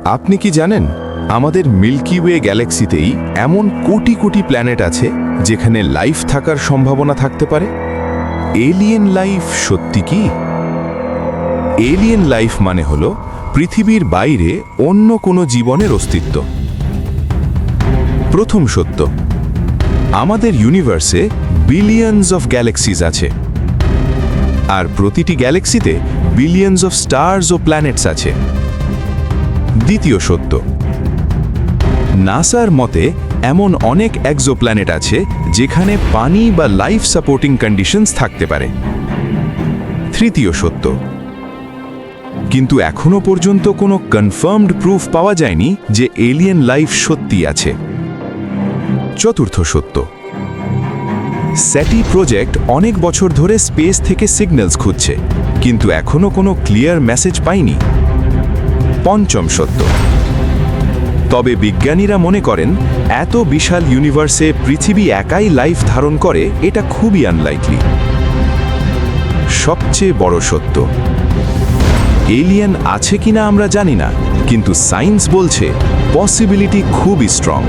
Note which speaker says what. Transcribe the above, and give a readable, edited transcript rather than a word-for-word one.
Speaker 1: আপনি কি জানেন আমাদের মিল্কি ওয়ে গ্যালাক্সিতেই এমন কোটি কোটি প্ল্যানেট আছে যেখানে লাইফ থাকার সম্ভাবনা থাকতে পারে? এলিয়েন লাইফ সত্যি কি? এলিয়েন লাইফ মানে হলো পৃথিবীর বাইরে অন্য কোনো জীবনের অস্তিত্ব। প্রথম সত্য, আমাদের ইউনিভার্সে বিলিয়নস অফ গ্যালাক্সিজ আছে, আর প্রতিটি গ্যালাক্সিতে বিলিয়নস অফ স্টার্স ও প্ল্যানেটস আছে। দ্বিতীয় সত্য, নাসার মতে এমন অনেক এক্সোপ্ল্যানেট আছে যেখানে পানি বা লাইফ সাপোর্টিং কন্ডিশনস থাকতে পারে। তৃতীয় সত্য, কিন্তু এখনো পর্যন্ত কোনো কনফার্মড প্রুফ পাওয়া যায়নি যে এলিয়েন লাইফ সত্যি আছে। চতুর্থ সত্য, স্যাটি প্রজেক্ট অনেক বছর ধরে স্পেস থেকে সিগন্যালস খুঁজছে, কিন্তু এখনো কোনো ক্লিয়ার মেসেজ পায়নি। পঞ্চম সত্য, তবে বিজ্ঞানীরা মনে করেন এত বিশাল ইউনিভার্সে পৃথিবী একাই লাইফ ধারণ করে এটা খুবই আনলাইকলি। সবচেয়ে বড় সত্য, এলিয়েন আছে কিনা আমরা জানি না, কিন্তু সায়েন্স বলছে পসিবিলিটি খুবই স্ট্রং।